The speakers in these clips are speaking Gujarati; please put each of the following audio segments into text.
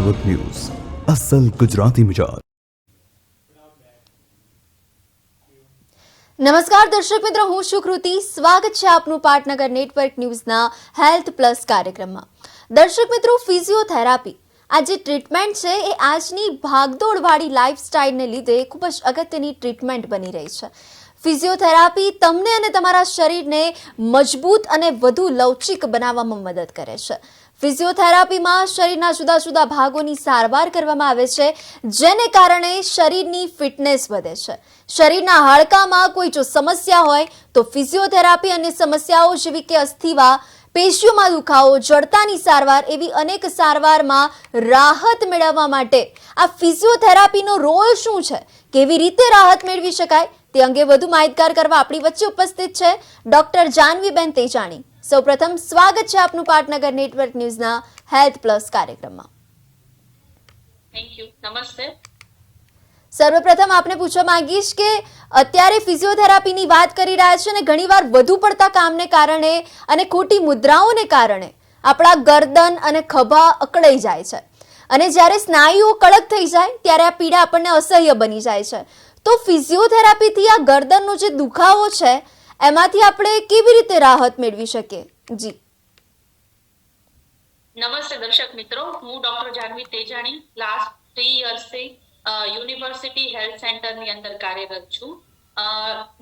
ભાગવત ન્યૂઝ અસલ ગુજરાતી મિજાજ। નમસ્કાર દર્શક મિત્રો, હું છું કૃતિ। સ્વાગત છે આપનું પાટનગર નેટવર્ક ન્યૂઝના હેલ્થ પ્લસ કાર્યક્રમમાં। દર્શક મિત્રો, ફિઝિયોથેરાપી આ જે ટ્રીટમેન્ટ છે એ આજની ભાગદોડવાળી લાઈફસ્ટાઈલને લીધે ખૂબ જ અગત્યની ટ્રીટમેન્ટ બની રહી છે। ફિઝિયોથેરાપી તમને અને તમારા શરીરને મજબૂત અને વધુ લવચિક બનાવવામાં મદદ કરે છે। ફિઝિયોથેરાપીમાં શરીરના જુદા જુદા ભાગોની સારવાર કરવામાં આવે છે, જેને કારણે શરીરની ફિટનેસ વધે છે। શરીરના હાડકામાં કોઈ જો સમસ્યા હોય તો ફિઝિયોથેરાપી અન્ય સમસ્યાઓ જેવી કે અસ્થિવા, પેશીઓમાં દુખાવો, જડતાની સારવાર એવી અનેક સારવારમાં રાહત મેળવવા માટે આ ફિઝિયોથેરાપીનો રોલ શું છે, કેવી રીતે રાહત મેળવી શકાય તે અંગે વધુ માહિતગાર કરવા આપણી વચ્ચે ઉપસ્થિત છે ડોક્ટર જાનવીબેન તેજાણી। સૌપ્રથમ સ્વાગત છે આપનું પાટનગર નેટવર્ક ન્યૂઝના હેલ્થ પ્લસ કાર્યક્રમમાં। થેન્ક યુ, નમસ્તે। સર્વપ્રથમ આપને પૂછવા માંગીશ કે અત્યારે ફિઝિયોથેરાપીની વાત કરી રહ્યા છે અને ઘણીવાર વધુ પડતા કામને કારણે અને ખોટી મુદ્રાઓને કારણે આપણા ગરદન અને ખભા અકળાઈ જાય છે અને જ્યારે સ્નાયુઓ કડક થઈ જાય ત્યારે આ પીડા આપણને અસહ્ય બની જાય છે। તો ફિઝિયોથેરાપીથી આ ગરદનનો જે દુખાવો છે એમાંથી આપણે કેવી રીતે રાહત મેળવી શકીએ? જી નમસ્તે દર્શક મિત્રો, હું ડોક્ટર જાનવી તેજાણી લાસ્ટ 3 યર્સથી યુનિવર્સિટી હેલ્થ સેન્ટરની અંદર કાર્યરત છું।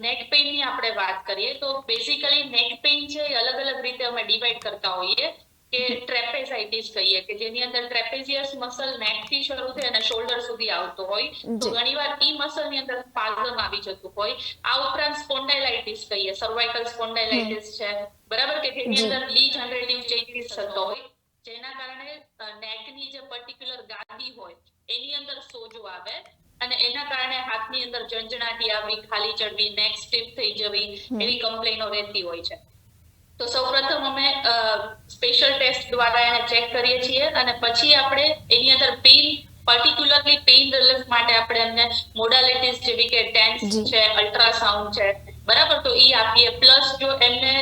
નેક પેઇનની આપણે વાત કરીએ તો બેઝિકલી નેક પેઇન છે એ અલગ અલગ રીતે અમે ડિવાઈડ કરતા હોઈએ કે ટ્રેપેઝાઇટિસ કહીએ કે જેની અંદર ટ્રેપેઝિયસ મસલ નેક થી શરૂ થઈ અને શોલ્ડર સુધી આવતો હોય તો ઘણીવાર ઈ મસલની અંદર સ્પાઝમ આવી જતું હોય। આ ઉપરાંત સ્પોન્ડાઇલાઇટિસ કહીએ, સર્વાઇકલ સ્પોન્ડાઇલાઇટિસ છે, બરાબર, કે જેની અંદર ડીજનરેટિવ ચેન્જીસ થતો હોય જેના કારણે નેકની જે પર્ટિક્યુલર ગાદી હોય એની અંદર સોજો આવે અને એના કારણે હાથની અંદર ઝંઝણાટી આવવી, ખાલી ચડવી, નેક સ્ટીફ થઈ જવી એવી કમ્પ્લેનો રહેતી હોય છે। તો સૌપ્રથમ અમે સ્પેશિયલ ટેસ્ટ દ્વારા એને ચેક કરીએ છીએ અને પછી આપણે એની અંદર પેઇન, પર્ટિક્યુલરલી પેઇન રિલીફ માટે આપણે એમને મોડાલિટીઝ જેવી કે ટેન્સ છે, અલ્ટ્રાસાઉન્ડ છે, બરાબર, તો એ આપીએ। પ્લસ જો એમને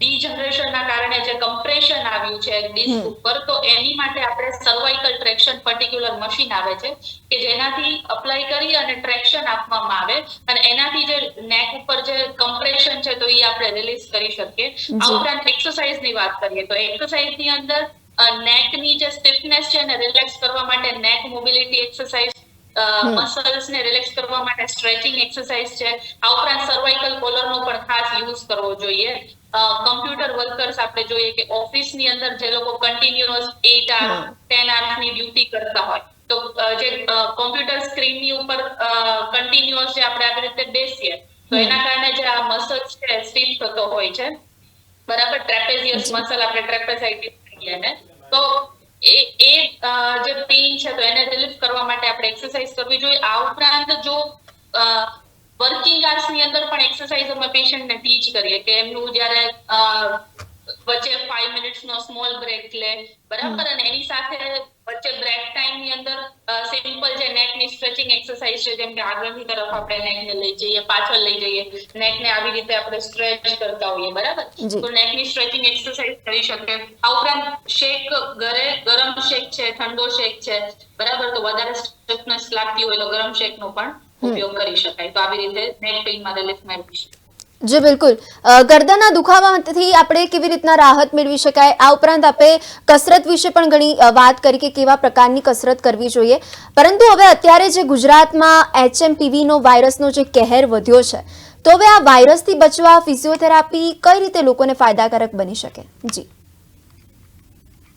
ડીજનરેશનના કારણે જે કમ્પ્રેશન આવ્યું છે ડિસ્ક ઉપર તો એની માટે આપણે સર્વાઇકલ ટ્રેક્શન પર્ટિક્યુલર મશીન આવે છે કે જેનાથી અપ્લાય કરી અને ટ્રેક્શન આપવામાં આવે અને એનાથી જે નેક ઉપર જે કમ્પ્રેશન છે તો એ આપણે રિલીઝ કરી શકીએ। આ ઉપરાંત એક્સરસાઇઝની વાત કરીએ તો એક્સરસાઇઝની અંદર નેકની જે સ્ટીફનેસ છે એને રિલેક્સ કરવા માટે નેક મોબિલિટી એક્સરસાઇઝ, મસલ્સ ને રિલેક્સ કરવા માટે સ્ટ્રેચિંગ એક્સરસાઇઝ છે। આ ઉપરાંત સર્વાઇકલ કોલરનો પણ ખાસ યુઝ કરવો જોઈએ। કમ્પ્યુટર વર્કર્સ આપણે જોઈએ કે ઓફિસની અંદર જે લોકો કન્ટિન્યુઅસ 8 hours 10 hours ની ડ્યુટી કરતા હોય તો જે કમ્પ્યુટર સ્ક્રીનની ઉપર કન્ટિન્યુઅસ જે આપણે આવી રીતે બેસીએ તો એના કારણે જે આ મસલ્સ છે સ્ટીફ થતો હોય છે, બરાબર, ટ્રેપેઝિયસ મસલ આપણે ટ્રેપેઝાઇટિસ કહીએ ને, તો એ જે પેઇન છે તો એને રિલીફ કરવા માટે આપણે એક્સરસાઇઝ કરવી જોઈએ। આ ઉપરાંત જો વર્કિંગ આર્સ ની અંદર પણ એક્સરસાઇઝ અમે પેશન્ટને ટીચ કરીએ કે એમનું જ્યારે વચ્ચે 5 મિનિટ્સનો સ્મોલ બ્રેક લે, બરાબર, અને એની સાથે વચ્ચે બ્રેક ટાઈમ ની અંદર સિમ્પલ જે નેકની સ્ટ્રેચિંગ એક્સરસાઇઝ છે જેમ કે આગળની તરફ આપણે નેકને લઈ જઈએ, પાછળ લઈ જઈએ, નેકને આવી રીતે આપણે સ્ટ્રેચ કરતા હોઈએ, બરાબર, તો નેકની સ્ટ્રેચિંગ એક્સરસાઇઝ કરી શકે। આ ઉપરાંત શેક, ઘરે ગરમ શેક છે, ઠંડો શેક છે, બરાબર, તો વધારે સ્ટીફનેસ લાગતી હોય તો ગરમ શેકનો પણ ઉપયોગ કરી શકાય। તો આવી રીતે નેક પેઇનમાં રિલીફ મેળવી શકાય। જી બિલકુલ। ગરદનના દુખાવાથી આપણે કેવી રીતના રાહત મેળવી શકાય, આ ઉપરાંત આપણે કસરત વિશે પણ ઘણી વાત કરી કે કેવા પ્રકારની કસરત કરવી જોઈએ, પરંતુ હવે અત્યારે જે ગુજરાતમાં HMPVનો વાયરસનો જે કહેર વધ્યો છે તો હવે આ વાયરસથી બચવા ફિઝિયોથેરાપી કઈ રીતે લોકોને ફાયદાકારક બની શકે? જી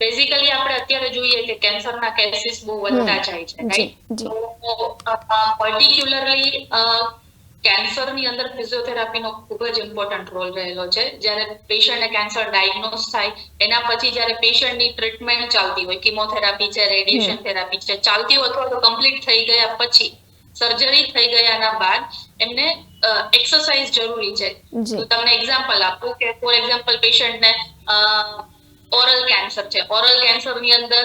બેઝિકલી આપણે અત્યારે જોઈએ કે કેન્સરના કેસીસ બહુ વધતા જાય છે, રાઈટ? તો પર્ટિક્યુલરલી કેન્સરની અંદર ફિઝિયોથેરાપીનો ખૂબ જ ઇમ્પોર્ટન્ટ રોલ રહેલો છે। જ્યારે પેશન્ટને કેન્સર ડાયગ્નોઝ થાય એના પછી જ્યારે પેશન્ટની ટ્રીટમેન્ટ ચાલતી હોય, કિમોથેરાપી છે, રેડિયેશન થેરાપી છે, ચાલતી હોય અથવા તો કમ્પ્લીટ થઈ ગયા પછી, સર્જરી થઈ ગયાના બાદ એમને એક્સરસાઇઝ જરૂરી છે। તો તમને એક્ઝામ્પલ આપું કે ફોર એક્ઝામ્પલ પેશન્ટને ઓરલ કેન્સર છે, ઓરલ કેન્સરની અંદર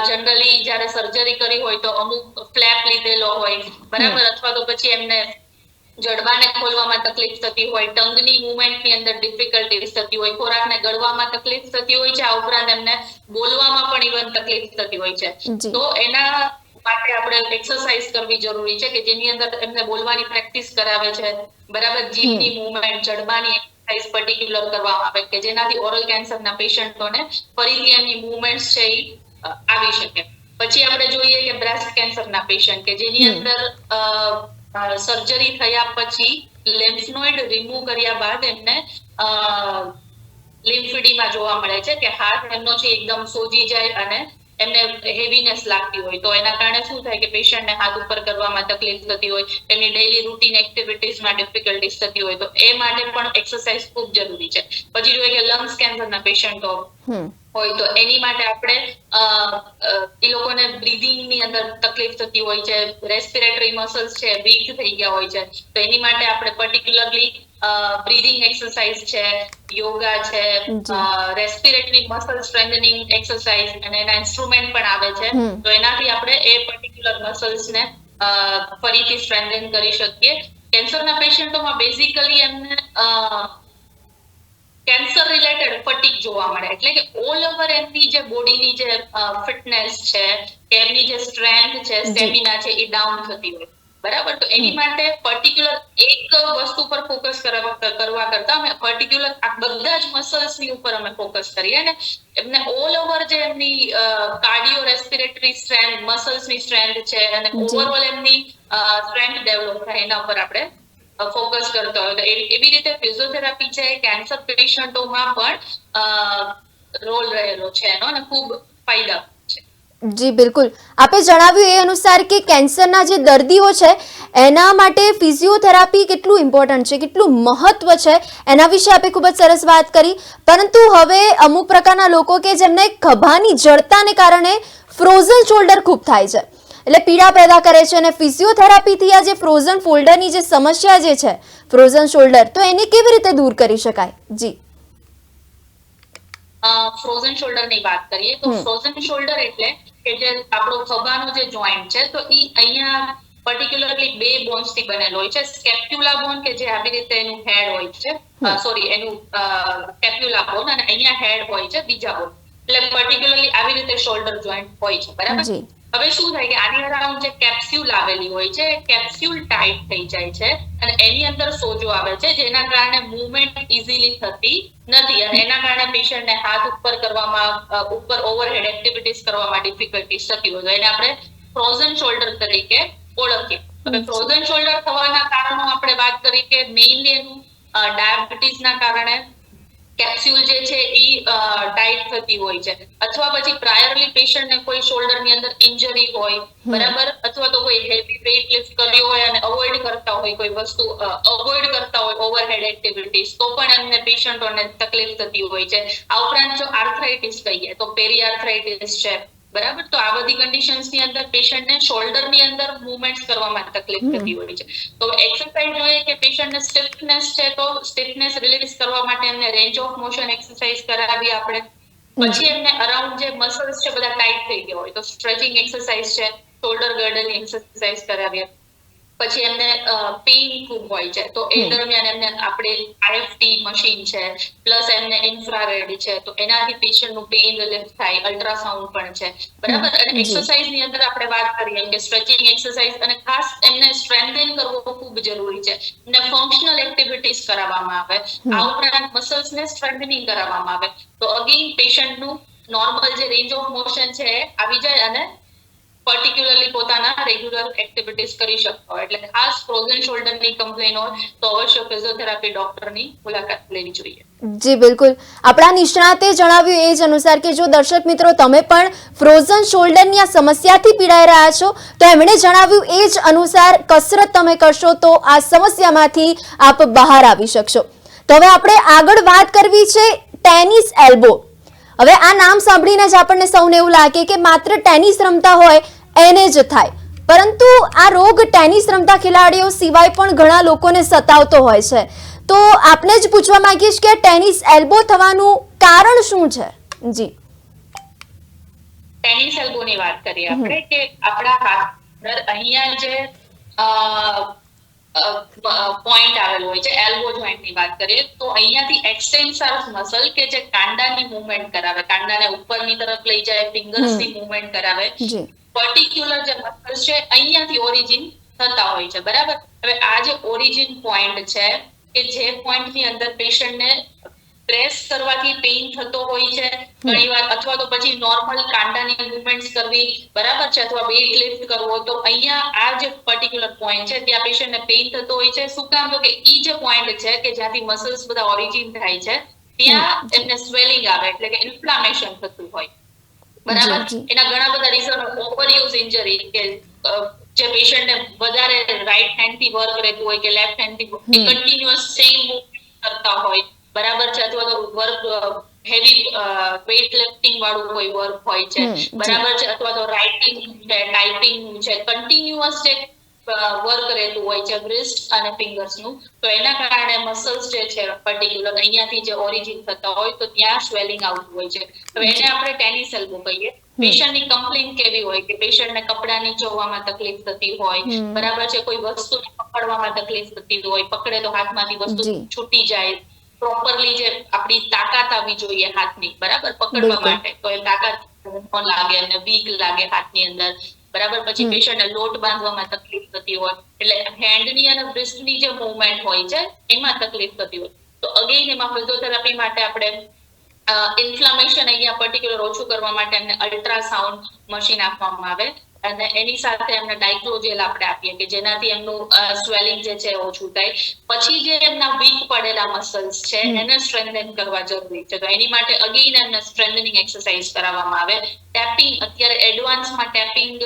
જનરલી જ્યારે સર્જરી કરી હોય તો અમુક ફ્લેપ લીધેલો હોય, બરાબર, અથવા તો પછી એમને જડબાને ખોલવામાં તકલીફ થતી હોય, ટંગની મૂવમેન્ટની અંદર ડિફિકલ્ટીઝ થતી હોય, ખોરાકને ગળવામાં તકલીફ થતી હોય છે, આ ઉપરાંત એમને બોલવામાં પણ ઇવન તકલીફ થતી હોય છે. જી. તો એના માટે આપણે એક્સરસાઇઝ કરવી જરૂરી છે કે જેની અંદર એમને બોલવાની પ્રેક્ટિસ કરાવે છે, બરાબર, જીભની મૂવમેન્ટ, જડબાની એક્સરસાઇઝ પર્ટિક્યુલર કરવામાં આવે કે જેનાથી ઓરલ કેન્સરના પેશન્ટોને ફરીથી એમની મૂવમેન્ટ્સ છે એ આવી શકે. પછી આપણે જોઈએ કે બ્રેસ્ટ કેન્સરના પેશન્ટ કે જેની અંદર સર્જરી થયા પછી લિમ્ફ નોડ રિમૂવ કર્યા બાદ એમને લિમ્ફેડીમાં જોવા મળે છે કે હાથ એમનો છે એકદમ સોજી જાય અને એમને હેવીનેસ લાગતી હોય. તો એના કારણે શું થાય કે પેશન્ટને હાથ ઉપર કરવામાં તકલીફ થતી હોય, એમની ડેઈલી રૂટીન એક્ટિવિટીઝમાં ડિફિકલ્ટીઝ થતી હોય, તો એ માટે પણ એક્સરસાઇઝ ખૂબ જરૂરી છે. પછી જોઈએ કે લંગ્સ કેન્સરના પેશન્ટો હોય તો એની માટે આપણે એ લોકોને બ્રીધિંગની અંદર તકલીફ થતી હોય છે, રેસ્પિરેટરી મસલ્સ છે વીક થઈ ગયા હોય છે, તો એની માટે આપણે પર્ટિક્યુલરલી બ્રીધિંગ એક્સરસાઇઝ છે, યોગા છે, રેસ્પિરેટરી મસલ સ્ટ્રેન્થનિંગ એક્સરસાઇઝ અને એના ઇન્સ્ટ્રુમેન્ટ પણ આવે છે. તો એનાથી આપણે એ પર્ટિક્યુલર મસલ્સને ફરીથી સ્ટ્રેન્થન કરી શકીએ. કેન્સરના પેશન્ટોમાં બેઝિકલી એમને કેન્સર રિલેટેડ ફટીગ જોવા મળે, એટલે કે ઓલ ઓવર એમની જે બોડીની જે ફિટનેસ છે કે એમની જે સ્ટ્રેન્થ છે, સ્ટેમિના છે એ ડાઉન થતી હોય, બરાબર. તો એની માટે પર્ટિક્યુલર એક વસ્તુ પર ફોકસ કરવા કરતા અમે પર્ટિક્યુલર આ બધા જ મસલ્સની ઉપર અમે ફોકસ કરીએ ને એમને ઓલ ઓવર જે એમની કાર્ડિયો રેસ્પિરેટરી સ્ટ્રેન્થ, મસલ્સની સ્ટ્રેન્થ છે અને ઓવરઓલ એમની સ્ટ્રેન્થ ડેવલપ થાય એના ઉપર આપણે ફોકસ કરતો હોય. તો એવી રીતે ફિઝિયોથેરાપી છે કેન્સર પેશન્ટોમાં પણ રોલ રહેલો છે એનો અને ખૂબ ફાયદા છે. જી બિલકુલ, આપે જણાવ્યું એ અનુસાર કે કેન્સરના જે દર્દીઓ છે એના માટે ફિઝિયોથેરાપી કેટલું ઇમ્પોર્ટન્ટ છે, કેટલું મહત્વ છે, એના વિશે આપે ખૂબ જ સરસ વાત કરી. પરંતુ હવે અમુક પ્રકારના લોકો કે જેમને ખભાની જડતાને કારણે ફ્રોઝન શોલ્ડર ખૂબ થાય છે, એટલે પીડા પેદા કરે છે, અને ફિઝિયોથેરાપીથી આ જે ફ્રોઝન ફોલ્ડરની જે સમસ્યા જે છે, ફ્રોઝન શોલ્ડર, તો એને કેવી રીતે દૂર કરી શકાય? જી, ફ્રોઝન શોલ્ડર ની વાત કરીએ તો ફ્રોઝન શોલ્ડર એટલે કે જે આપણો ખભાનો જે જોઈન્ટ છે તો ઈ અહીંયા પર્ટિક્યુલરલી બે બોન્સ થી બનેલો હોય છે. સ્કેપ્યુલા બોન કે જે આવી રીતે એનું હેડ હોય છે, સોરી એનું સ્કેપ્યુલા બોન, અને અહીંયા હેડ હોય છે બીજા બોન, એટલે પર્ટિક્યુલરલી આવી રીતે શોલ્ડર જોઈન્ટ હોય છે, બરાબર. હવે શું થાય કે આની અરાઉન્ડ જે કેપ્સ્યુલ આવેલી હોય છે, કેપ્સ્યુલ ટાઈટ થઈ જાય છે અને એની અંદર સોજો આવે છે જેના કારણે મૂવમેન્ટ ઇઝીલી થતી નથી અને એના કારણે પેશન્ટને હાથ ઉપર કરવામાં, ઉપર ઓવરહેડ એક્ટિવિટીઝ કરવામાં ડિફિકલ્ટીઝ થતી હોય. એને આપણે ફ્રોઝન શોલ્ડર તરીકે ઓળખીએ. હવે ફ્રોઝન શોલ્ડર થવાના કારણો આપણે વાત કરી કે મેઇનલી એનું ડાયાબિટીસના કારણે કેપ્સ્યુલ જે છે ઈ ટાઈટ થતી હોય છે, અથવા પછી પ્રાયરલી પેશન્ટને કોઈ શોલ્ડરની અંદર ઇન્જરી હોય, બરાબર, અથવા તો કોઈ હેવી વેઇટ લિફ્ટ કર્યો હોય અને અવોઇડ કરતા હોય, કોઈ વસ્તુ અવોઇડ કરતા હોય ઓવરહેડ એક્ટિવિટીઝ, તો પણ એમને પેશન્ટોને તકલીફ થતી હોય છે. આ ઉપરાંત જો આર્થરાઇટિસ કહીએ તો પેરીઆર્થરાઇટિસ છે, બરાબર. તો આ બધી કન્ડિશન્સ ની અંદર પેશન્ટને શોલ્ડર ની અંદર મૂવમેન્ટ્સ કરવામાં તકલીફ થતી હોય છે. તો એક્સરસાઇઝ જોઈએ કે પેશન્ટને સ્ટિફનેસ છે તો સ્ટિફનેસ રિલીઝ કરવા માટે એમને રેન્જ ઓફ મોશન એક્સરસાઇઝ કરાવી આપણે. પછી એમને અરાઉન્ડ જે મસલ્સ છે બધા ટાઈટ થઈ ગયા હોય તો સ્ટ્રેચિંગ એક્સરસાઇઝ છે, શોલ્ડર ગર્ડરની એક્સરસાઇઝ કરાવીએ. પછી એમને પેઇન ખૂબ હોય છે તો એ દરમિયાન એમને આપણે આઈએફટી મશીન છે, પ્લસ એમને ઇન્ફ્રારેડ છે, તો એનાથી પેશન્ટનું પેઇન રિલીફ થાય. અલ્ટ્રાસાઉન્ડ પણ છે, બરાબર. અને એક્સરસાઇઝ ની અંદર આપણે વાત કરીએ કે સ્ટ્રેચિંગ એક્સરસાઇઝ અને ખાસ એમને સ્ટ્રેન્થન કરવો ખૂબ જરૂરી છે. એમને ફંક્શનલ એક્ટિવિટીઝ કરાવવામાં આવે, આ ઉપરાંત મસલ્સને સ્ટ્રેન્થનિંગ કરાવવામાં આવે તો અગેન પેશન્ટનું નોર્મલ જે રેન્જ ઓફ મોશન છે આવી જાય અને પર્ટિક્યુલરલી પોતાના રેગ્યુલર એક્ટિવિટીઝ કરી શકતો હોય. એટલે ખાસ ફ્રોઝન શોલ્ડરની કમ્પ્લેન હોય તો અવશ્ય ફિઝિયોથેરાપી ડોક્ટરની મુલાકાત લેવી જોઈએ. જી બિલકુલ, આપણા નિષ્ણાતે જણાવ્યું એ જ અનુસાર કે જો દર્શક મિત્રો તમે પણ ફ્રોઝન શોલ્ડરની આ સમસ્યાથી પીડાઈ રહ્યા છો તો એમણે જણાવ્યું એ જ અનુસાર કસરત તમે કરશો તો આ સમસ્યામાંથી આપ બહાર આવી શકશો. તો હવે આપણે આગળ વાત કરવી છે ટેનિસ એલ્બો. હવે આ નામ સાંભળીને જ આપણને સૌને એવું લાગે કે માત્ર ટેનિસ રમતા હોય એને જ થાય, પરંતુ આ રોગ ટેનિસ રમતા ખેલાડીઓ સિવાય પણ ઘણા લોકોને સતાવતો હોય છે. તો આપને જ પૂછવા માંગીશ કે ટેનિસ એલ્બો થવાનું કારણ શું છે? જી, ટેનિસ એલ્બોની વાત કરીએ આપણે કે આપણા હાથ અહીંયા જે પોઈન્ટ આવેલું હોય છે. એલ્બો જોઈન્ટની વાત કરીએ તો અહીંયાથી એક્સટેન્સર મસલ કે જે કાંડાની મુવમેન્ટ કરાવે, કાંડાને ઉપરની તરફ લઈ જાય, ફિંગર્સની મુવમેન્ટ કરાવે, જી પર્ટિક્યુલર જે મસલ્સ છે અહીંયાથી ઓરિજિન થતા હોય છે. બરાબર. હવે આ જે ઓરિજિન પોઈન્ટ છે કે જે પોઈન્ટની અંદર પેશન્ટને પ્રેસ કરવાથી પેઇન થતો હોય છે ઘણીવાર, અથવા તો પછી નોર્મલ કાંડાની મુવમેન્ટ્સ કરવી, બરાબર છે, અથવા વેઇટ લિફ્ટ કરવો, તો અહીંયા આ જે પર્ટિક્યુલર પોઈન્ટ છે ત્યાં પેશન્ટને પેઇન થતો હોય છે. શું કામ? તો કે ઈ જે પોઈન્ટ છે કે જ્યાંથી મસલ્સ બધા ઓરિજિન થાય છે ત્યાં એમને સ્વેલિંગ આવે, એટલે કે ઇન્ફ્લામેશન થતું હોય. બરાબર. એના ઘણા બધા રીઝન, ઓવરયુઝ ઇન્જરી, કે જે પેશન્ટને વધારે રાઈટ હેન્ડ થી વર્ક રહેતું હોય કે લેફ્ટ હેન્ડ થી કન્ટિન્યુઅસ સેમ મૂવમેન્ટ કરતા હોય, બરાબર છે, અથવા તો વર્ક હેવી વેઇટ લિફ્ટિંગ વાળું કોઈ વર્ક હોય છે, બરાબર છે, અથવા તો રાઇટિંગ છે, ટાઈપિંગ છે, કન્ટિન્યુઅસ જે વર્ક રહેતું હોય છે રિસ્ટ અને ફિંગર્સ નું, તો એના કારણે મસલ્સ જે છે પર્ટિક્યુલર અહીંયાથી જે ઓરિજિન થતા હોય તો ત્યાં સ્વેલિંગ આવતું હોય છે. તો એને આપણે ટેનિસ એલ્બો કહીએ. પેશન્ટની કમ્પ્લેન કેવી હોય કે પેશન્ટને કપડાની જોવામાં તકલીફ થતી હોય, બરાબર છે, કોઈ વસ્તુને પકડવામાં તકલીફ થતી હોય, પકડે તો હાથમાંથી વસ્તુ છૂટી જાય, પ્રોપરલી જે આપણી તાકાત આવવી જોઈએ હાથની, બરાબર, પકડવા માટે, તો એ તાકાત ન લાગે અને વીક લાગે હાથની અંદર, બરાબર. પછી પેશન્ટને લોટ બાંધવામાં તકલીફ થતી હોય, એટલે હેન્ડની અને રિસ્ટની જે મૂવમેન્ટ હોય છે એમાં તકલીફ થતી હોય. તો અગેઇન એમાં ફિઝિયોથેરાપી માટે આપણે ઇન્ફ્લામેશન અહીંયા પર્ટિક્યુલર ઓછું કરવા માટે એમને અલ્ટ્રાસાઉન્ડ મશીન આપવામાં આવે, અને એની સાથે એમને ડાયક્લોજેલ આપણે આપીએ કે જેનાથી એમનું સ્વેલિંગ જે છે ઓછું થાય. પછી જે એમના વીક પડેલા મસલ્સ છે એને સ્ટ્રેન્થન કરવા જરૂરી છે, તો એની માટે અગેઇન એમને સ્ટ્રેન્થનિંગ એક્સરસાઇઝ કરાવવામાં આવે. ટેપિંગ, અત્યારે એડવાન્સમાં ટેપિંગ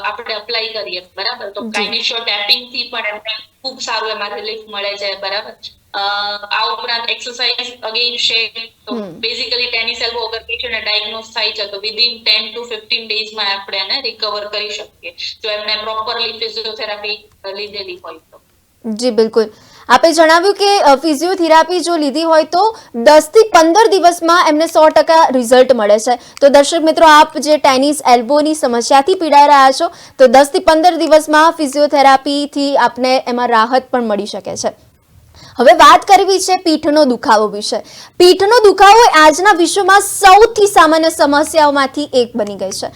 આપણે અપ્લાય કરીએ, બરાબર, તો કાઇનેશિયો ટેપિંગ થી પણ એમને ખૂબ સારું એમાં રિલીફ મળે છે, બરાબર. આ ઉપરાંત એક્સરસાઇઝ અગેઇન શેક, તો બેઝિકલી ટેનિસ એલ્બો અગર પેશન્ટને ડાયગ્નોઝ થાય છે તો વિધિન 10 to 15 ડેઝમાં આપણે એને રિકવર કરી શકીએ જો એમને પ્રોપરલી ફિઝિયોથેરાપી લીધેલી હોય તો. જી બિલકુલ, આપે જણાવ્યું કે ફિઝિયોથેરાપી જો લીધી હોય તો 10 થી 15 દિવસમાં એમને 100% રિઝલ્ટ મળે છે. તો દર્શક મિત્રો, આપ જે ટેનિસ એલ્બોની સમસ્યાથી પીડાઈ રહ્યા છો તો 10 થી 15 દિવસમાં ફિઝિયોથેરાપીથી આપને એમાં રાહત પણ મળી શકે છે. હવે વાત કરવી છે પીઠનો દુખાવો વિશે. પીઠનો દુખાવો આજના વિશ્વમાં સૌથી સામાન્ય સમસ્યાઓમાંથી એક બની ગઈ છે,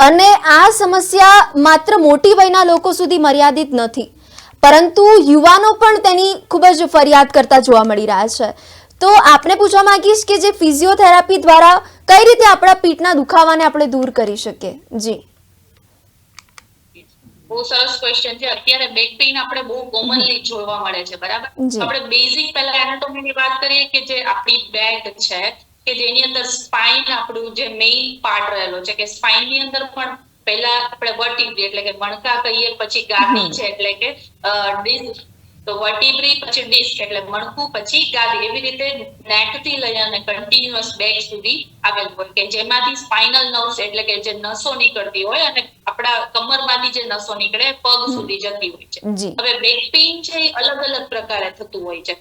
અને આ સમસ્યા માત્ર મોટી વયના લોકો સુધી મર્યાદિત નથી, પરંતુ યુવાનો પણ તેની ખૂબ જ ફરિયાદ કરતા જોવા મળી રહ્યા છે. તો આપને પૂછવા માંગીશ કે જે ફિઝિયોથેરાપી દ્વારા કઈ રીતે આપણા પીઠના દુખાવાને આપણે દૂર કરી શકીએ. જી, બહુ સરસ ક્વેશ્ચન છે. અત્યારે બેક પેઇન આપણે બહુ કોમનલી જોવા મળે છે, બરાબર. આપણે બેઝિક પહેલા એનાટોમીની વાત કરીએ કે જે આપણી બેક છે કે જેની અંદર સ્પાઇન આપણું જે મેઇન પાર્ટ રહેલો છે, કે સ્પાઇનની અંદર પણ પહેલા આપણે વર્ટિબ્રી એટલે કે મણકા કહીએ, પછી ગાદી છે એટલે કે ડિસ્ક, તો વર્ટિબ્રી પછી ડિસ્ક એટલે મણકું પછી ગાદી, એવી રીતે નેક થી લઈ અને કન્ટિન્યુઅસ બેક સુધી આવેલું હોય કે જેમાંથી સ્પાઇનલ નર્વ્સ એટલે કે જે નસો નીકળતી હોય અને આપણા કમરમાંથી જે નસો નીકળે પગ સુધી જતી હોય છે. હવે બેક પેઇન છે એ અલગ અલગ પ્રકારે થતું હોય છે.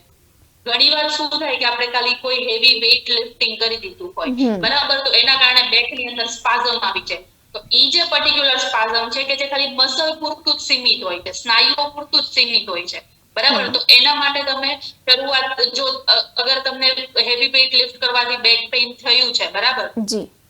ઘણીવાર શું થાય કે આપણે ખાલી કોઈ હેવી વેઇટ લિફ્ટિંગ કરી દીધું હોય, બરાબર, તો એના કારણે બેકની અંદર સ્પાઝમ આવી જાય. તો ઈ જે પર્ટિક્યુલર સ્પાઝમ છે કે જે ખાલી મસલ પૂરતું જ સીમિત હોય છે, સ્નાયુઓ પૂરતું જ સીમિત હોય છે, બરાબર. તો એના માટે તમે શરૂઆત, જો અગર તમને હેવી વેઇટ લિફ્ટ કરવાથી બેક પેઇન થયું છે, બરાબર,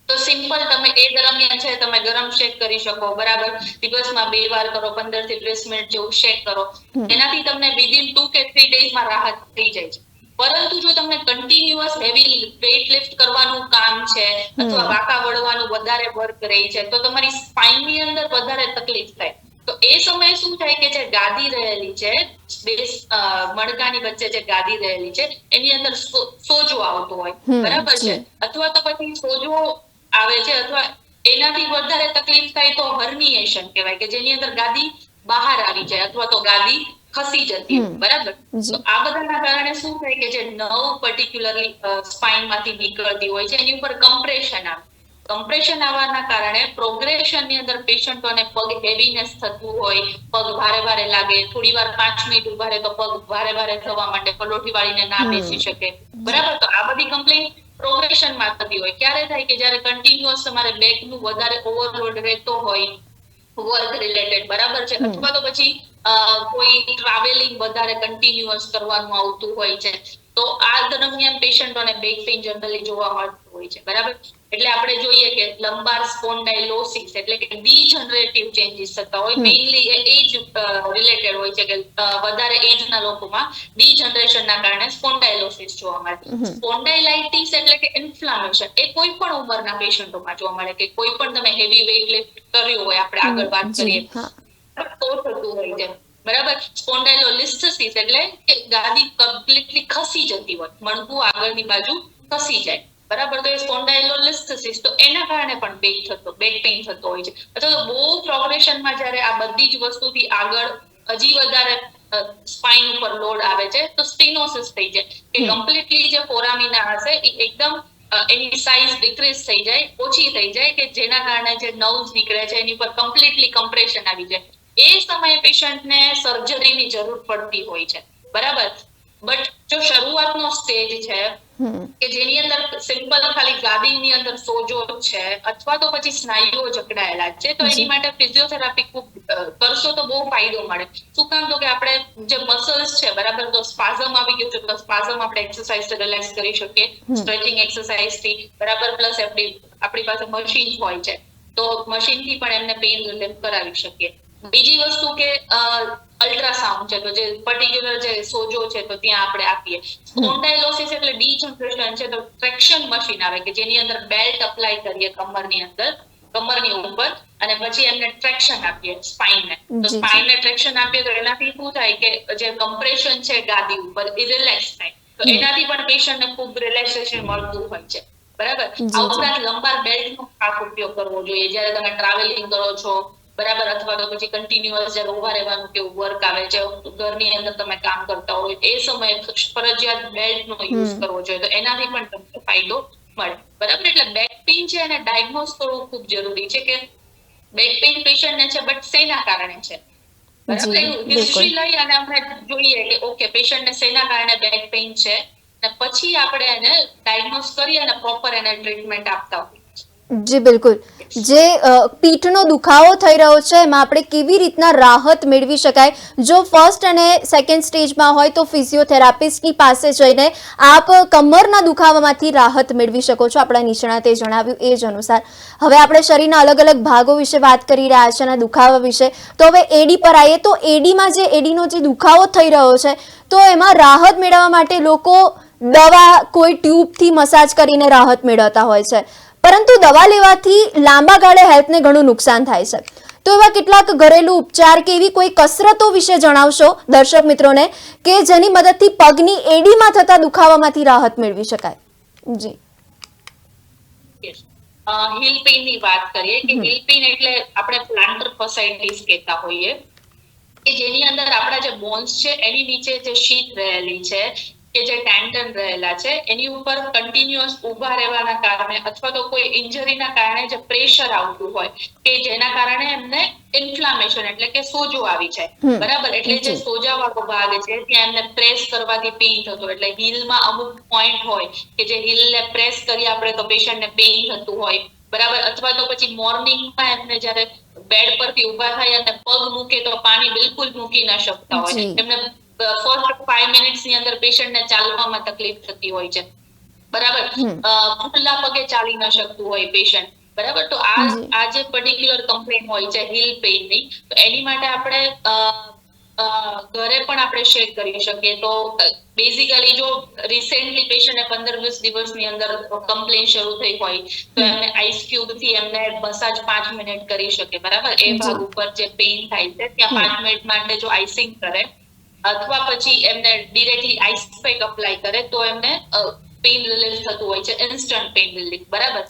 તો સિમ્પલ તમે એ દરમિયાન છે તમે ગરમ શેક કરી શકો, બરાબર, દિવસમાં 2 વાર કરો, 15 થી 20 મિનિટ જેવું શેક કરો, એનાથી તમને વિધિન 2 કે 3 ડેઝમાં રાહત થઈ જાય છે. પરંતુ જો તમને કન્ટિન્યુઅસ હેવી વેઇટ લિફ્ટ કરવાનું કામ છે અથવા વાંકા વળવાનું વધારે વર્ક રહી છે તો તમારી સ્પાઇનની અંદર વધારે તકલીફ થાય. તો એ સમયે શું થાય કે જે ગાદી રહેલી છે, મણકાની વચ્ચે જે ગાદી રહેલી છે એની અંદર સોજો આવતો હોય, બરાબર છે, અથવા તો પછી સોજો આવે છે અથવા એનાથી વધારે તકલીફ થાય તો હર્નિએશન કહેવાય કે જેની અંદર ગાદી બહાર આવી જાય અથવા તો ગાદી ખસી જતી, બરાબર. તો આ બધાના કારણે શું થાય કે જે નર્વ પર્ટિક્યુલરલી સ્પાઇનમાંથી નીકળતી હોય છે એની ઉપર કમ્પ્રેશન આવે. કમ્પ્રેશન આવવાના કારણે પ્રોગ્રેશનની અંદર પેશન્ટોને પગ હેવીનેસ થતું હોય, પગ ભારે ભારે લાગે, થોડી વાર 5 મિનિટ ઉભા રહે તો પગ ભારે ભારે થવા માટે પલોઠી વાળીને ના બેસી શકે, બરાબર. તો આ બધી કમ્પ્લેન પ્રોગ્રેશનમાં થતી હોય. ક્યારે થાય કે જ્યારે કન્ટિન્યુઅસ તમારે બેકનું વધારે ઓવરલોડ રહેતો હોય વર્ક રિલેટેડ, બરાબર છે, અથવા તો પછી કોઈ ટ્રાવેલિંગ વધારે કન્ટિન્યુઅસ કરવાનું આવતું હોય છે, તો આ દરમિયાન પેશન્ટોને બેક પેઇન જનરલી જોવા મળતું હોય છે, બરાબર. એટલે આપણે જોઈએ કે લંબાર સ્પોન્ડાઇલોસિસ એટલે કે ડીજનરેટિવ ચેન્જીસ થતા હોય, મેઇનલી એજ રિલેટેડ હોય છે કે વધારે એજના લોકોમાં ડીજનરેશનના કારણે સ્પોન્ડાઇલોસિસ જોવા મળે. સ્પોન્ડાઇલાઇટિસ એટલે કે ઇન્ફ્લામેશન એ કોઈ પણ ઉંમરના પેશન્ટોમાં જોવા મળે, કે કોઈ પણ તમે હેવી વેઇટ લિફ્ટ કર્યું હોય, આપણે આગળ વાત કરીએ તો થતું હોય છે, બરાબર. સ્પોન્ડાઇલોલિસ્થિસ એટલે કે ગાદી કમ્પ્લીટલી ખસી જતી હોય, મણકું આગળની બાજુ ખસી જાય, બરાબર. તો એ સ્પોન્ડાઇલોલિસ્થિસ, તો એના કારણે પણ બેક પેઇન થતો હોય છે. અથવા તો બહુ પ્રોગ્રેશનમાં જ્યારે આ બધી જ વસ્તુથી આગળ હજી વધારે સ્પાઇન ઉપર લોડ આવે છે, તો સ્ટીનોસિસ થઈ જાય, કે કમ્પ્લીટલી જે ફોરામિના હશે એ એકદમ એની સાઇઝ ડિક્રીઝ થઈ જાય, ઓછી થઈ જાય, કે જેના કારણે જે નર્વ્સ નીકળે છે એની પર કમ્પ્લીટલી કમ્પ્રેશન આવી જાય. એ સમયે પેશન્ટને સર્જરીની જરૂર પડતી હોય છે, બરાબર. બટ જો શરૂઆતનો સ્ટેજ છે કે જેની અંદર સિમ્પલ ખાલી ગાદીની અંદર સોજો છે, અથવા તો પછી સ્નાયુઓ જકડાયેલા છે, તો એની માટે ફિઝિયોથેરાપી ખૂબ કરશો તો બહુ ફાયદો મળે. શું કામ? તો કે આપણે જે મસલ્સ છે, બરાબર, તો સ્પાઝમ આવી ગયું છે, તો સ્પાઝમ આપણે એક્સરસાઇઝ થી રિલેક્સ કરી શકીએ, સ્ટ્રેચિંગ એક્સરસાઇઝ થી, બરાબર. પ્લસ આપણી પાસે મશીન હોય છે, તો મશીન થી પણ એમને પેઇન રિલીફ કરાવી શકીએ. બીજી વસ્તુ કે અલ્ટ્રાસાઉન્ડ છે, તો જે પર્ટિક્યુલર જે સોજો છે તો ત્યાં આપણે આપીએ. સ્પોન્ડાઇલોસિસ એટલે ડીજનરેશન છે, તો ટ્રેક્શન મશીન આવે કે જેની અંદર બેલ્ટ અપ્લાય કરીએ કમરની અંદર, કમરની ઉપર, અને પછી એમને ટ્રેક્શન આપીએ સ્પાઇનને. તો સ્પાઇનને ટ્રેક્શન આપીએ તો એનાથી શું થાય કે જે કમ્પ્રેશન છે ગાદી ઉપર એ રિલેક્સ થાય, તો એનાથી પણ પેશન્ટને ખૂબ રિલેક્સેશન મળતું હોય છે, બરાબર. આ ઉપરાંત લંબાર બેલ્ટનો ખાસ ઉપયોગ કરવો જોઈએ જ્યારે તમે ટ્રાવેલિંગ કરો છો, બરાબર, અથવા તો પછી કન્ટિન્યુઅસ જ્યારે ઉભા રહેવાનું કે વર્ક આવે છે, ઘરની અંદર તમે કામ કરતા હોય, એ સમયે ફરજિયાત બેલ્ટનો યુઝ કરવો જોઈએ, તો એનાથી પણ તમને ફાયદો મળે, બરાબર. એટલે બેક પેઇન છે એને ડાયગ્નોઝ કરવું ખૂબ જરૂરી છે, કે બેક પેઇન પેશન્ટને છે, બટ શેના કારણે છે, બરાબર. હિસ્ટ્રી લઈ અને આપણે જોઈએ કે ઓકે પેશન્ટને શેના કારણે બેક પેઇન છે, અને પછી આપણે એને ડાયગ્નોઝ કરી અને પ્રોપર એને ટ્રીટમેન્ટ આપતા હોઈએ. જી બિલકુલ. જે પીઠનો દુખાવો થઈ રહ્યો છે એમાં આપણે કેવી રીતના રાહત મેળવી શકાય, જો ફર્સ્ટ અને સેકન્ડ સ્ટેજમાં હોય તો ફિઝિયોથેરાપિસ્ટની પાસે જઈને આપ કમરના દુખાવામાંથી રાહત મેળવી શકો છો, આપણા નિષ્ણાતે જણાવ્યું એ જ અનુસાર. હવે આપણે શરીરના અલગ અલગ ભાગો વિશે વાત કરી રહ્યા છે અને દુખાવા વિશે, તો હવે એડી પર આવીએ તો એડીનો જે દુખાવો થઈ રહ્યો છે તો એમાં રાહત મેળવવા માટે લોકો દવા, કોઈ ટ્યુબથી મસાજ કરીને રાહત મેળવતા હોય છે, પરંતુ દવા લેવાથી લાંબા ગાળે હેલ્થને ઘણું નુકસાન થાય છે. તો એવા કેટલાક ઘરેલું ઉપચાર કે એવી કોઈ કસરતો વિશે જણાવશો દર્શક મિત્રોને કે જેની મદદથી પગની એડીમાં થતા દુખાવામાંથી રાહત મેળવી શકાય? જી. હીલ પેઇન ની વાત કરીએ કે હીલ પેઇન એટલે આપણે પ્લાન્ટર ફસાઇટિસ કહેતા હોઈએ, કે જેની અંદર આપણા જે બોન્સ છે એની નીચે જે શીટ રહેલી છે, કે જે ટેન્ડન રહેલા છે, એની ઉપર કન્ટિન્યુઅસ ઉભા રહેવાના કારણે અથવા તો કોઈ ઇન્જરીના કારણે જે પ્રેશર આવતું હોય, કે જેના કારણે એમને ઇન્ફ્લામેશન એટલે કે સોજો આવી જાય, બરાબર. એટલે જે સોજાવાળો ભાગ છે ત્યાં એમને પ્રેસ કરવાથી પેઇન થતો, એટલે હીલમાં અમુક પોઈન્ટ હોય કે જે હીલને પ્રેસ કરી આપણે તો પેશન્ટને પેઇન થતું હોય, બરાબર. અથવા તો પછી મોર્નિંગમાં એમને જ્યારે બેડ પરથી ઉભા થાય અને પગ મૂકે તો પાણી બિલકુલ મૂકી ના શકતા હોય, એમને ફર્સ્ટ 5 મિનિટ્સ ની અંદર પેશન્ટને ચાલવામાં તકલીફ થતી હોય છે, બરાબર. ખુલ્લા પગે ચાલી ન શકતું હોય પેશન્ટ, બરાબર. તો આ જે પર્ટિક્યુલર કમ્પ્લેન હોય છે હીલ પેઇન ની, તો એની માટે આપણે ઘરે પણ આપણે શેર કરી શકીએ. તો બેઝિકલી જો રિસેન્ટલી પેશન્ટને 15-20 દિવસની અંદર કમ્પ્લેન શરૂ થઈ હોય તો એમને આઈસ ક્યુબ થી એમને મસાજ 5 મિનિટ કરી શકે, બરાબર. એ ભાગ ઉપર જે પેઇન થાય છે ત્યાં 5 મિનિટ માટે જો આઈસિંગ કરે અથવા પછી એમને ડિરેક્ટલી આઈસ પેક અપ્લાય કરે તો એમને પેઇન રિલીફ થતું હોય છે, ઇન્સ્ટન્ટ પેઇન રિલીફ, બરાબર.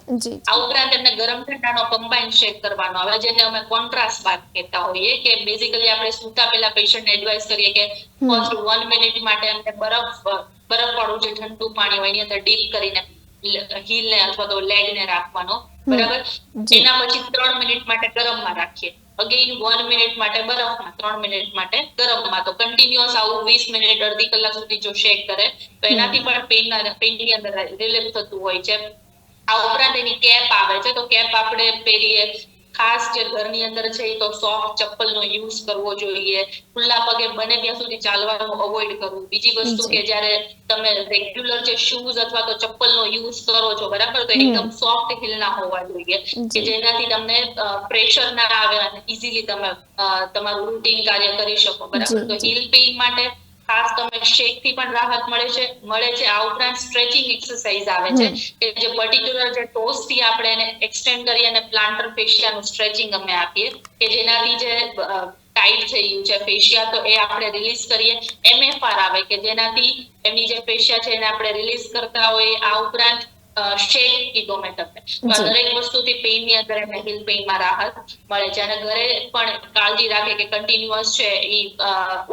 આ ઉપરાંત એમને ગરમ ઠંડાનો કમ્બાઈન શેક કરવાનો આવે, જેને અમે કોન્ટ્રાસ્ટ બાથ કહેતા હોઈએ, કે બેઝિકલી આપણે સૂતા પહેલા પેશન્ટને એડવાઇસ કરીએ કે ફર્સ્ટ 1 મિનિટ માટે એમને બરફ વાળું જે ઠંડુ પાણી હોય એની અંદર ડીપ કરીને હીલને અથવા તો લેગને રાખવાનો, બરાબર. એના પછી 3 મિનિટ માટે ગરમમાં રાખીએ, અગેઇન 1 મિનિટ માટે બરફમાં, 3 મિનિટ માટે ગરમમાં. તો કન્ટિન્યુઅસ આવું 20 મિનિટ, અડધી કલાક સુધી જો શેક કરે તો એનાથી પણ પેઇનની અંદર રિલીફ થતું હોય છે. આ ઉપરાંત એની કેપ આવે છે, તો કેપ આપણે પહેરીએ ખાસ જે ઘરની અંદર છે એ તો સોફ્ટ ચપ્પલનો યુઝ કરવો જોઈએ. ખુલ્લા પગે બને ત્યાં સુધી ચાલવાનું અવોઇડ કરવું. બીજી વસ્તુ કે જ્યારે તમે રેગ્યુલર જે શૂઝ અથવા તો ચપ્પલનો યુઝ કરો છો, બરાબર, તો એકદમ સોફ્ટ હીલના હોવા જોઈએ કે જેનાથી તમને પ્રેશર ના આવે અને ઇઝીલી તમે તમારું રૂટીન કાર્ય કરી શકો, બરાબર. તો હીલ પેઇન માટે ખાસ તમે શેક થી પણ રાહત મળે છે. આ ઉપરાંત સ્ટ્રેચિંગ એક્સરસાઇઝ આવે છે કે જે પર્ટિક્યુલર જે ટોસ થી આપણે એને એક્સટેન્ડ કરી અને પ્લાન્ટર ફેશિયાનું સ્ટ્રેચિંગ અમે આપીએ કે જેનાથી જે ટાઈટ થઈ ગયું છે ફેશિયા તો એ આપણે રિલીઝ કરીએ. MFR આવે કે જેનાથી એમની જે ફેશિયા છે એને આપણે રિલીઝ કરતા હોય. આ ઉપરાંત શેક કીધો મેં તમને, તો દરેક વસ્તુથી પેઇન ની અંદર એમને હીલ પેઇનમાં રાહત મળે છે. અને ઘરે પણ કાળજી રાખે કે કન્ટિન્યુઅસ છે એ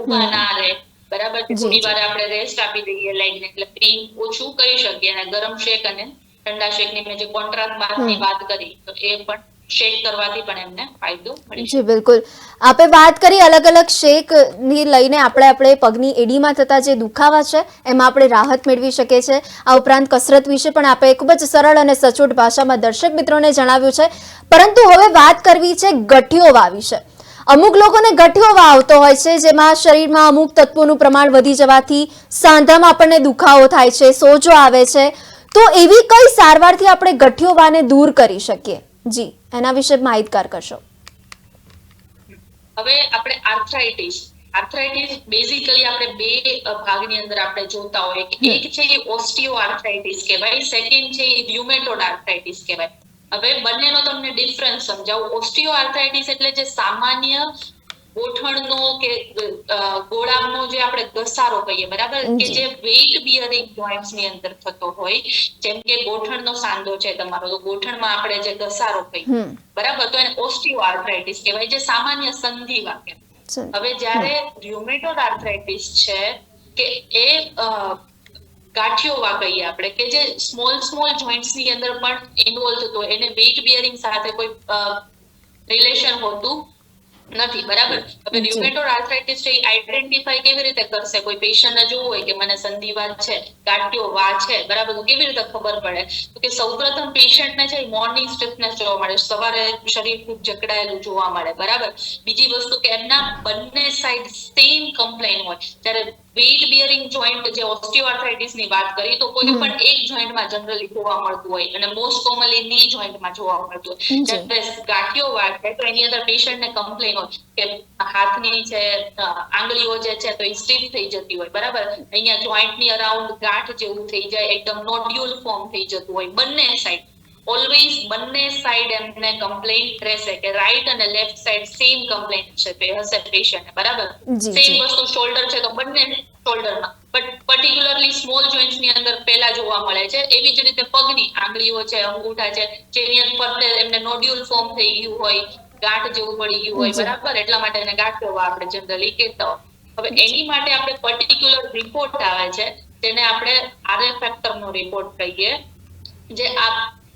ઉભા ના રહે, બરાબર. થોડી વાર આપણે રેસ્ટ આપી દઈએ લાઈન એટલે પેઇન ઓછું કરી શકીએ. અને ગરમ શેક અને ઠંડા શેકની મેં જે કોન્ટ્રાસ્ટ બાદની વાત કરી તો એ પણ શેક કરવાથી પણ એમને ફાયદો મળી શકે. જી બિલકુલ, આપે વાત કરી અલગ અલગ શેક ની લઈને આપણે પગની એડીમાં થતા જે દુખાવા છે એમાં આપણે રાહત મેળવી શકીએ છીએ. આ ઉપરાંત કસરત વિશે પણ આપણે ખૂબ જ સરળ અને સચોટ ભાષામાં દર્શક મિત્રોને જણાવ્યું છે. પરંતુ હવે વાત કરવી છે ગઠિયોવા વિશે. અમુક લોકોને ગઠિયોવા આવતો હોય છે જેમાં શરીરમાં અમુક તત્વોનું પ્રમાણ વધી જવાથી સાંધામાં આપણને દુખાવો થાય છે, સોજો આવે છે. તો એવી કઈ સારવારથી આપણે ગઠિયોવાને દૂર કરી શકીએ? જી, એના વિશે માહિતગાર કરશો. હવે આપણે આર્થરાઇટિસ બેઝિકલી આપણે બે ભાગની અંદર આપણે જોતા હોય કે એક છે એ ઓસ્ટિયો આર્થરાઇટિસ કહેવાય, સેકન્ડ છે એ ર્યુમેટોઇડ આર્થરાઇટિસ કહેવાય. હવે બંનેનો તમને ડિફરન્સ સમજાવું. ઓસ્ટિયો આર્થરાઇટિસ એટલે જે સામાન્ય ગોઠણનો કે ગોળાનો જે આપણે ઘસારો કહીએ, બરાબર, કે જે વેઇટ બિયરિંગ જોઇન્ટ્સ ની અંદર થતો હોય. જેમ કે ગોઠણનો સાંધો છે તમારો, તો ગોઠણમાં આપણે જે ઘસારો કહીએ, બરાબર, તો એને ઓસ્ટિયો આર્થરાઇટિસ કહેવાય, જે સામાન્ય સંધિવા કહેવાય. હવે જ્યારે ર્યુમેટોઇડ આર્થરાઇટિસ છે કે એ ગાંઠિયોવા કહીએ આપણે, કે જે સ્મોલ જોઇન્ટ્સ ની અંદર પણ ઇન્વોલ્વ થતો હોય. એને વેઇટ બિયરિંગ સાથે કોઈ રિલેશન હોતું નથી, બરાબર. હવે ર્યુમેટોઇડ આર્થરાઇટિસ છે એ આઈડેન્ટિફાઈ કેવી રીતે કરશે? કોઈ પેશન્ટને જોવું હોય કે મને સંધિવા છે, ગાંઠિયોવા છે, બરાબર, તો કેવી રીતે ખબર પડે? તો કે સૌપ્રથમ પેશન્ટને છે મોર્નિંગ સ્ટિફનેસ જોવા મળે, સવારે શરીર ખૂબ જકડાયેલું જોવા મળે, બરાબર. બીજી વસ્તુ કે એમના બંને સાઈડ સેમ કમ્પ્લેન હોય. જ્યારે વેઇટ બિયરિંગ જોઈન્ટ જે ઓસ્ટિયોઆર્થરાઇટિસ ની વાત કરી તો કોઈ પણ એક જોઈન્ટમાં જનરલી જોવા મળતું હોય અને મોસ્ટ કોમનલી ની જોઈન્ટમાં જોવા મળતું હોય. જ્યારે ગાંઠિયોવા છે તો એની અંદર પેશન્ટને કમ્પ્લેન હોય કે હાથની છે આંગળીઓ જે છે તો એ સ્ટીફ થઈ જતી હોય, બરાબર. અહીંયા જોઈન્ટની અરાઉન્ડ ગાંઠ જેવું થઈ જાય, એકદમ નોડ્યુલ ફોર્મ થઈ જતું હોય બંને સાઈડ. ઓલવેઝ બંને સાઈડ એમને કમ્પ્લેન રહેશે કે રાઈટ અને લેફ્ટ સાઈડ સેમ કમ્પ્લેન છે તે હશે પેશન્ટ, બરાબર. સેમ વસ્તુ શોલ્ડર છે તો બંને શોલ્ડરમાં, બટ પર્ટિક્યુલરલી સ્મોલ જોઈન્ટ્સ ની અંદર પહેલા જોવા મળે છે. એવી જ રીતે પગની આંગળીઓ છે, અંગૂઠા છે, જેની અંદર એમને નોડ્યુલ ફોર્મ થઈ ગયું હોય, ગાંઠ જેવું પડી ગયું હોય, બરાબર. એટલા માટે એને ગાંઠિયોવા આપણે જનરલી કહેતા હોય. હવે એની માટે આપણે પર્ટિક્યુલર રિપોર્ટ આવે છે જેને આપણે આરએ ફેક્ટર નો રિપોર્ટ કહીએ, જે આ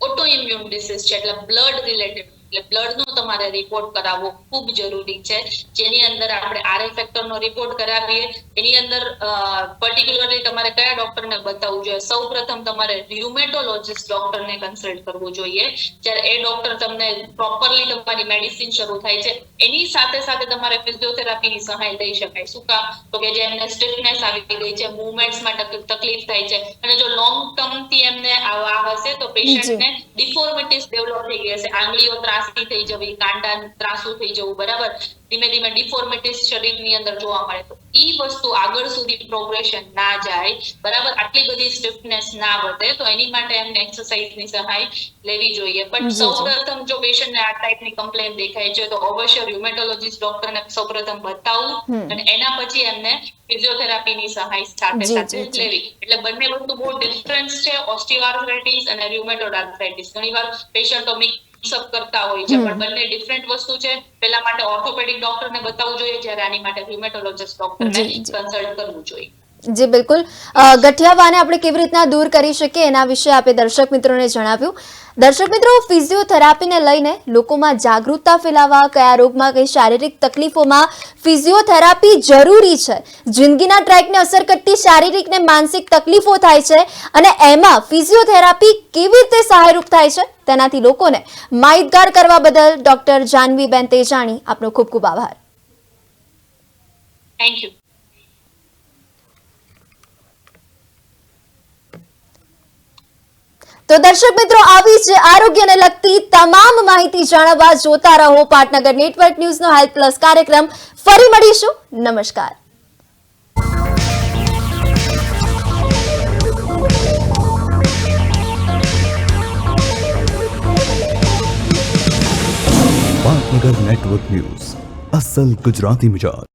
ઓટો ઇમ્યુન ડિસીઝ છે એટલે બ્લડ રિલેટેડ, એટલે બ્લડ નો તમારે રિપોર્ટ કરાવવો ખૂબ જરૂરી છે. જેની અંદર આપણે આરએ ફેક્ટર નો રિપોર્ટ કરાવીએ. એની અંદર પર્ટિક્યુલરલી તમારે કયા ડોક્ટરને બતાવવું જોઈએ? સૌપ્રથમ તમારે ર્યુમેટોલોજિસ્ટ ડોક્ટરને કન્સલ્ટ કરવું જોઈએ. જ્યારે એ ડોક્ટર તમને પ્રોપરલી તમારી મેડિસિન શરૂ થાય છે એની સાથે સાથે તમારે ફિઝિયોથેરાપીની સહાય લઈ શકાય. શું કામ? તો કે જે એમને સ્ટિફનેસ આવી ગઈ છે, મૂવમેન્ટ્સમાં તકલીફ થાય છે અને જો લોંગ ટર્મ થી એમને આ હશે તો પેશન્ટને ડિફોર્મિટીઝ ડેવલપ થઈ ગઈ હશે, આંગળીઓ ત્રાસી થઈ જવી, કાંડા ત્રાસુ થઈ જવું, બરાબર. ધીમે ધીમે ડિફોર્મિટીઝ શરીરની અંદર જોવા મળે તો ઈ વસ્તુ આગળ સુધી પ્રોગ્રેશન ના જાય, બરાબર. આટલી બધી સ્ટિફનેસ ના વધે તો એની માટે એમને એક્સરસાઇઝની સહાય લેવી જોઈએ. પણ સૌપ્રથમ જો પેશન્ટને આ ટાઈપની કમ્પ્લેન દેખાય છે તો અવશ્ય ર્યુમેટોલોજિસ્ટ ડોક્ટરને સૌપ્રથમ બતાવવું અને એના પછી એમને ફિઝિયોથેરાપીની સહાય સાથે સાથે લેવી. એટલે બંને વસ્તુ બહુ ડિફરન્સ છે, ઓસ્ટિયોઆર્થરાઇટિસ અને ર્યુમેટોઇડ આર્થરાઇટિસ. ઘણીવાર પેશન્ટો મિક્સઅપ કરતા હોય છે, પણ બંને ડિફરન્ટ વસ્તુ છે. પેલા માટે ઓર્થોપેડિક ડોક્ટરને બતાવવું જોઈએ, જ્યારે આની માટે ર્યુમેટોલોજિસ્ટ ડોક્ટરને કન્સલ્ટ કરવું જોઈએ. જી બિલકુલ, ગઠિયાવાને આપણે કેવી રીતના દૂર કરી શકીએ એના વિશે આપે દર્શક મિત્રોને જણાવ્યું. દર્શક મિત્રો, ફિઝિયોથેરાપીને લઈને લોકોમાં જાગૃતતા ફેલાવવા, કયા રોગમાં કઈ શારીરિક તકલીફોમાં ફિઝિયોથેરાપી જરૂરી છે, જિંદગીના ટ્રેકને અસર કરતી શારીરિક ને માનસિક તકલીફો થાય છે અને એમાં ફિઝિયોથેરાપી કેવી રીતે સહાયરૂપ થાય છે તેનાથી લોકોને માહિતગાર કરવા બદલ ડોક્ટર જાનવીબેન તેજાણી આપનો ખૂબ ખૂબ આભાર. Thank you. તો દર્શક મિત્રો, આવી જ આરોગ્યને લગતી તમામ માહિતી જાણવા જોતા રહો પાટનગર નેટવર્ક ન્યૂઝનો હેલ્થ પ્લસ કાર્યક્રમ. ફરી મળીશું. નમસ્કાર. પાટનગર નેટવર્ક ન્યૂઝ, અસલ ગુજરાતી મિજાજ.